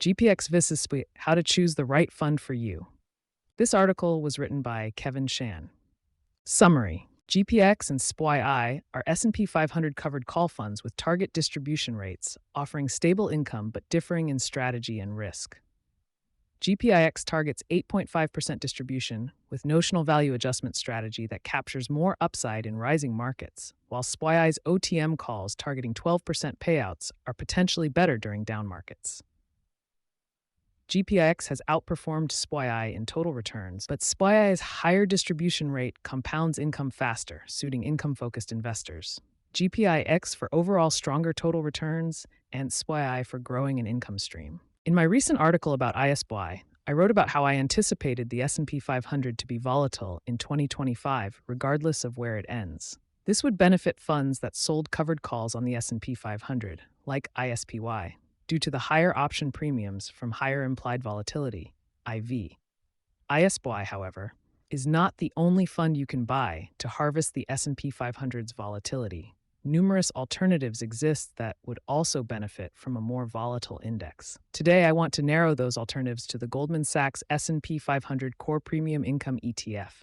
GPX vs. SPYI, How to Choose the Right Fund for You. This article was written by Shan. Summary: GPX and SPYI are S&P 500 covered call funds with target distribution rates, offering stable income but differing in strategy and risk. GPIX targets 8.5% distribution with notional value adjustment strategy that captures more upside in rising markets, while SPYI's OTM calls targeting 12% payouts are potentially better during down markets. GPIX has outperformed SPYI in total returns, but SPYI's higher distribution rate compounds income faster, suiting income-focused investors. GPIX for overall stronger total returns, and SPYI for growing an income stream. In my recent article about SPYI, I wrote about how I anticipated the S&P 500 to be volatile in 2025 regardless of where it ends. This would benefit funds that sold covered calls on the S&P 500, like SPYI, due to the higher option premiums from higher implied volatility, IV. SPYI, however, is not the only fund you can buy to harvest the S&P 500's volatility. Numerous alternatives exist that would also benefit from a more volatile index. Today, I want to narrow those alternatives to the Goldman Sachs S&P 500 Core Premium Income ETF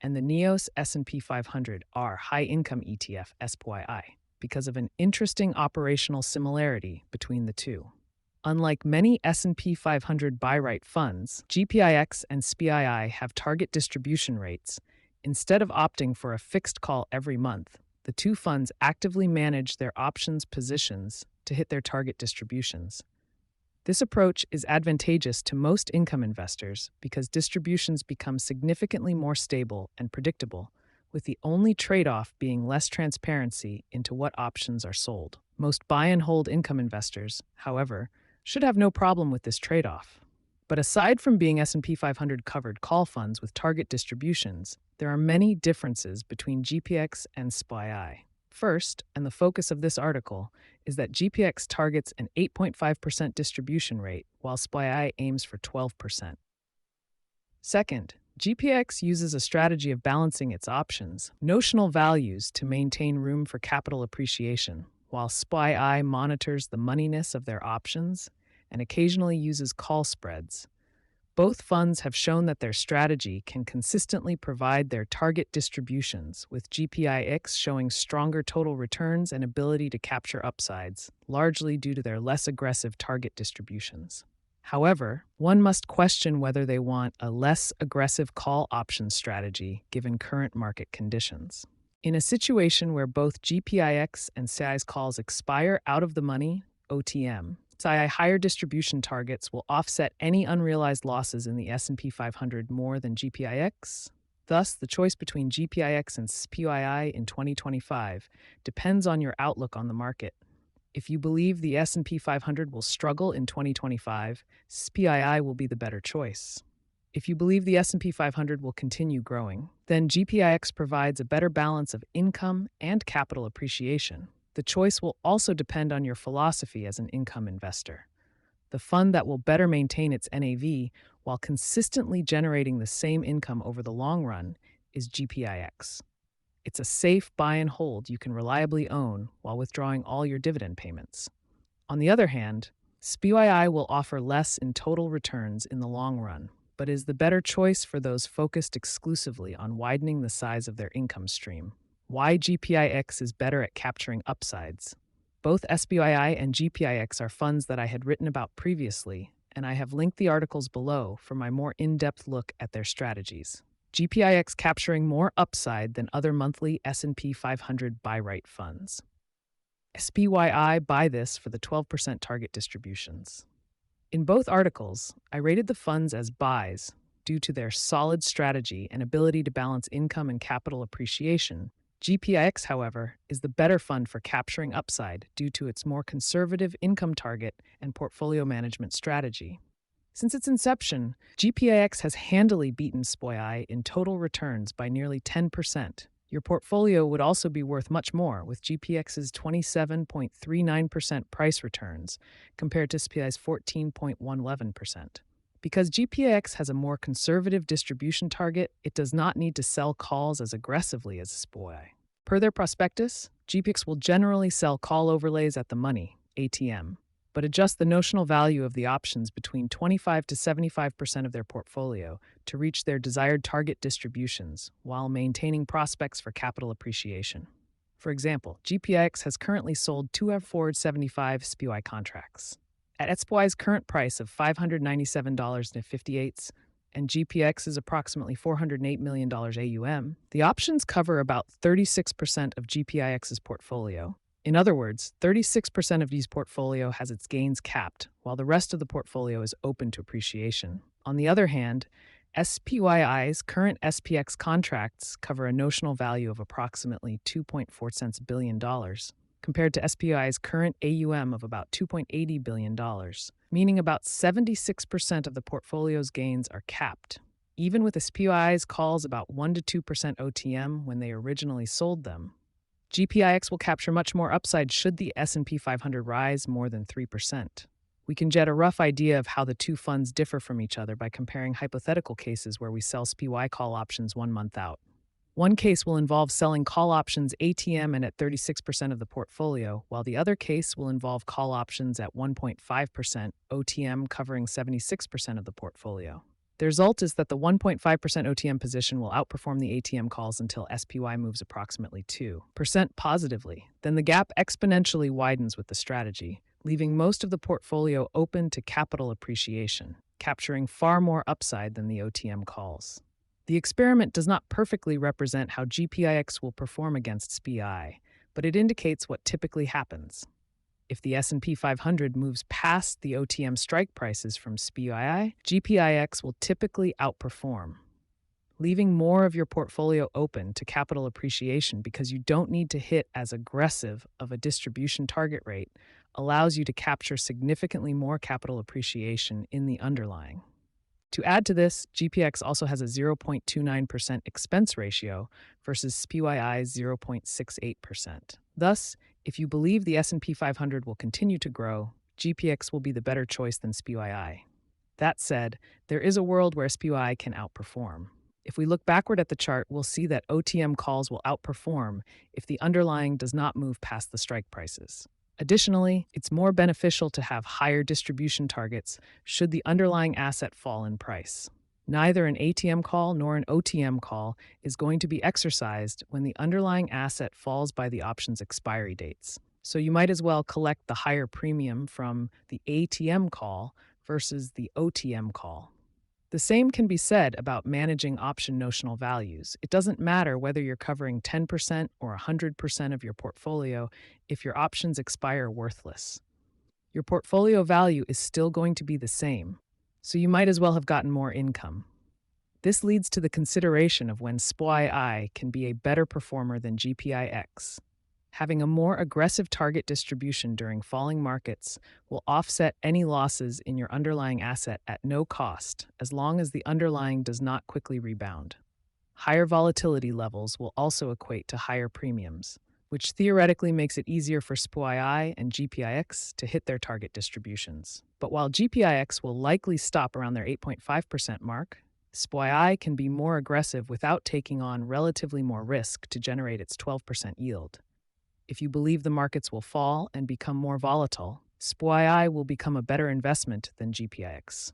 and the NEOS S&P 500 R High Income ETF SPYI, because of an interesting operational similarity between the two. Unlike many S&P 500 buy-right funds, GPIX and SPYI have target distribution rates. Instead of opting for a fixed call every month, the two funds actively manage their options positions to hit their target distributions. This approach is advantageous to most income investors because distributions become significantly more stable and predictable, with the only trade-off being less transparency into what options are sold. Most buy-and-hold income investors, however, should have no problem with this trade-off. But aside from being S&P 500 covered call funds with target distributions, there are many differences between GPX and SPYI. First, and the focus of this article, is that GPX targets an 8.5% distribution rate, while SPYI aims for 12%. Second, GPX uses a strategy of balancing its options, notional values to maintain room for capital appreciation, while SPYI monitors the moneyness of their options and occasionally uses call spreads. Both funds have shown that their strategy can consistently provide their target distributions, with GPIX showing stronger total returns and ability to capture upsides, largely due to their less aggressive target distributions. However, one must question whether they want a less aggressive call option strategy given current market conditions. In a situation where both GPIX and SPYI's calls expire out of the money, OTM, SPYI higher distribution targets will offset any unrealized losses in the S&P 500 more than GPIX. Thus, the choice between GPIX and SPYI in 2025 depends on your outlook on the market. If you believe the S&P 500 will struggle in 2025, SPYI will be the better choice. If you believe the S&P 500 will continue growing, then GPIX provides a better balance of income and capital appreciation. The choice will also depend on your philosophy as an income investor. The fund that will better maintain its NAV while consistently generating the same income over the long run is GPIX. It's a safe buy and hold you can reliably own while withdrawing all your dividend payments. On the other hand, SPYI will offer less in total returns in the long run, but is the better choice for those focused exclusively on widening the size of their income stream. Why GPIX is better at capturing upsides. Both SPYI and GPIX are funds that I had written about previously, and I have linked the articles below for my more in-depth look at their strategies. GPIX capturing more upside than other monthly S&P 500 buy-right funds. SPYI buy this for the 12% target distributions. In both articles, I rated the funds as buys due to their solid strategy and ability to balance income and capital appreciation. GPIX, however, is the better fund for capturing upside due to its more conservative income target and portfolio management strategy. Since its inception, GPIX has handily beaten SPYI in total returns by nearly 10%. Your portfolio would also be worth much more with GPX's 27.39% price returns compared to SPYI's 14.11%. Because GPIX has a more conservative distribution target, it does not need to sell calls as aggressively as SPYI. Per their prospectus, GPIX will generally sell call overlays at the money, ATM. but adjust the notional value of the options between 25 to 75% of their portfolio to reach their desired target distributions while maintaining prospects for capital appreciation. For example, GPIX has currently sold two forward 75 SPYI contracts. At SPYI's current price of $597.58 and GPIX's approximately $408 million AUM, the options cover about 36% of GPIX's portfolio. In other words, 36% of D's portfolio has its gains capped, while the rest of the portfolio is open to appreciation. On the other hand, SPYI's current SPX contracts cover a notional value of approximately $2.4 billion, compared to SPYI's current AUM of about $2.80 billion, meaning about 76% of the portfolio's gains are capped. Even with SPYI's calls about 1 to 2% OTM when they originally sold them, GPIX will capture much more upside should the S&P 500 rise more than 3%. We can get a rough idea of how the two funds differ from each other by comparing hypothetical cases where we sell SPYI call options 1 month out. One case will involve selling call options ATM and at 36% of the portfolio, while the other case will involve call options at 1.5% OTM covering 76% of the portfolio. The result is that the 1.5% OTM position will outperform the ATM calls until SPY moves approximately 2% positively. Then the gap exponentially widens with the strategy, leaving most of the portfolio open to capital appreciation, capturing far more upside than the OTM calls. The experiment does not perfectly represent how GPIX will perform against SPYI, but it indicates what typically happens. If the S&P 500 moves past the OTM strike prices from SPYI, GPIX will typically outperform, leaving more of your portfolio open to capital appreciation because you don't need to hit as aggressive of a distribution target rate allows you to capture significantly more capital appreciation in the underlying. To add to this, GPX also has a 0.29% expense ratio versus SPYI's 0.68%. Thus, if you believe the S&P 500 will continue to grow, GPX will be the better choice than SPYI. That said, there is a world where SPYI can outperform. If we look backward at the chart, we'll see that OTM calls will outperform if the underlying does not move past the strike prices. Additionally, it's more beneficial to have higher distribution targets should the underlying asset fall in price. Neither an ATM call nor an OTM call is going to be exercised when the underlying asset falls by the option's expiry dates. So you might as well collect the higher premium from the ATM call versus the OTM call. The same can be said about managing option notional values. It doesn't matter whether you're covering 10% or 100% of your portfolio if your options expire worthless. Your portfolio value is still going to be the same, so you might as well have gotten more income. This leads to the consideration of when SPYI can be a better performer than GPIX. Having a more aggressive target distribution during falling markets will offset any losses in your underlying asset at no cost, as long as the underlying does not quickly rebound. Higher volatility levels will also equate to higher premiums, which theoretically makes it easier for SPYI and GPIX to hit their target distributions. But while GPIX will likely stop around their 8.5% mark, SPYI can be more aggressive without taking on relatively more risk to generate its 12% yield. If you believe the markets will fall and become more volatile, SPYI will become a better investment than GPIX.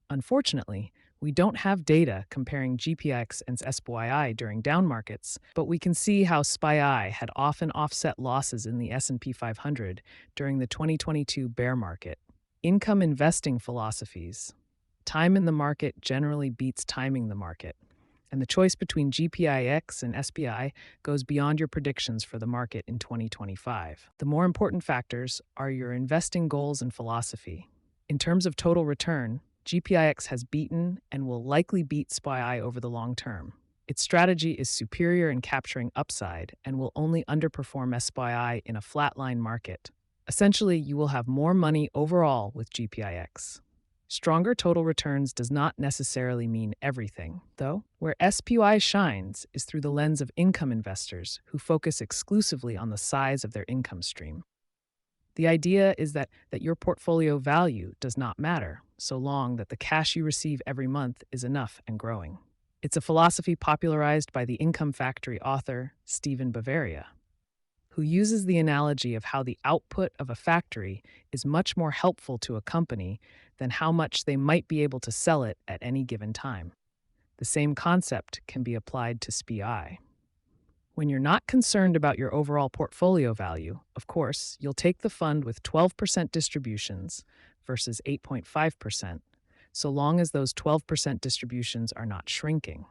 Unfortunately, we don't have data comparing GPIX and SPYI during down markets, but we can see how SPYI had often offset losses in the S&P 500 during the 2022 bear market. Income investing philosophies. Time in the market generally beats timing the market, and the choice between GPIX and SPYI goes beyond your predictions for the market in 2025. The more important factors are your investing goals and philosophy. In terms of total return, GPIX has beaten and will likely beat SPYI over the long term. Its strategy is superior in capturing upside and will only underperform SPYI in a flatline market. Essentially, you will have more money overall with GPIX. Stronger total returns does not necessarily mean everything, though. Where SPYI shines is through the lens of income investors who focus exclusively on the size of their income stream. The idea is that your portfolio value does not matter, so long that the cash you receive every month is enough and growing. It's a philosophy popularized by the Income Factory author Stephen Bavaria, who uses the analogy of how the output of a factory is much more helpful to a company than how much they might be able to sell it at any given time. The same concept can be applied to SPYI. When you're not concerned about your overall portfolio value, of course, you'll take the fund with 12% distributions versus 8.5%, so long as those 12% distributions are not shrinking.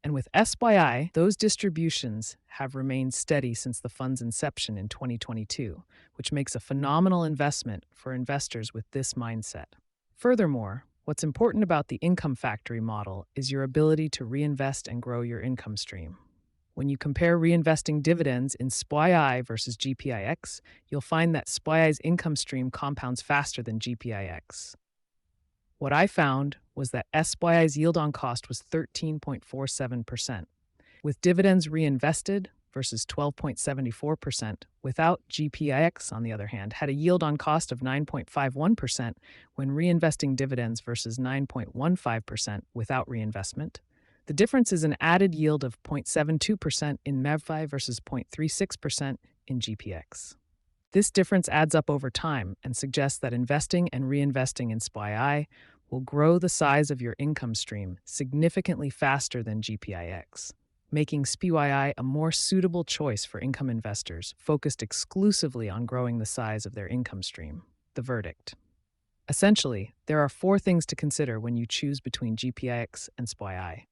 And with SPYI, those distributions have remained steady since the fund's inception in 2022, which makes a phenomenal investment for investors with this mindset. Furthermore, what's important about the income factory model is your ability to reinvest and grow your income stream. When you compare reinvesting dividends in SPYI versus GPIX, you'll find that SPYI's income stream compounds faster than GPIX. What I found was that SPYI's yield on cost was 13.47%, with dividends reinvested versus 12.74%, without GPIX, on the other hand, had a yield on cost of 9.51% when reinvesting dividends versus 9.15% without reinvestment. The difference is an added yield of 0.72% in MEVFI versus 0.36% in GPX. This difference adds up over time and suggests that investing and reinvesting in SPYI will grow the size of your income stream significantly faster than GPIX, making SPYI a more suitable choice for income investors focused exclusively on growing the size of their income stream. The verdict. Essentially, there are 4 things to consider when you choose between GPIX and SPYI.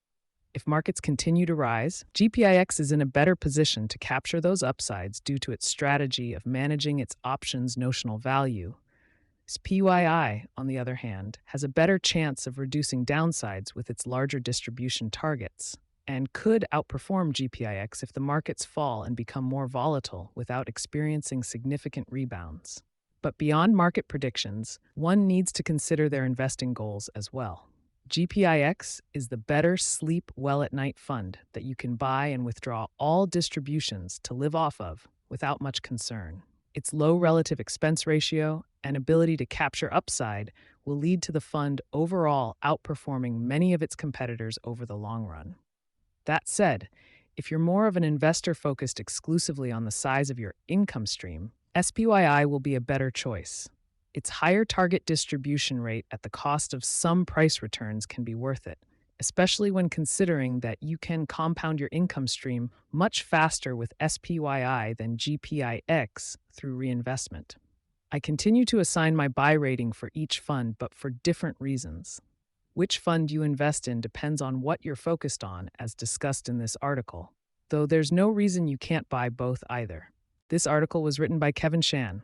If markets continue to rise, GPIX is in a better position to capture those upsides due to its strategy of managing its options notional value. SPYI, on the other hand, has a better chance of reducing downsides with its larger distribution targets, and could outperform GPIX if the markets fall and become more volatile without experiencing significant rebounds. But beyond market predictions, one needs to consider their investing goals as well. GPIX is the better sleep well at night fund that you can buy and withdraw all distributions to live off of without much concern. Its low relative expense ratio and ability to capture upside will lead to the fund overall outperforming many of its competitors over the long run. That said, if you're more of an investor focused exclusively on the size of your income stream, SPYI will be a better choice. Its higher target distribution rate at the cost of some price returns can be worth it, especially when considering that you can compound your income stream much faster with SPYI than GPIX through reinvestment. I continue to assign my buy rating for each fund, but for different reasons. Which fund you invest in depends on what you're focused on, as discussed in this article, though there's no reason you can't buy both either. This article was written by Shan.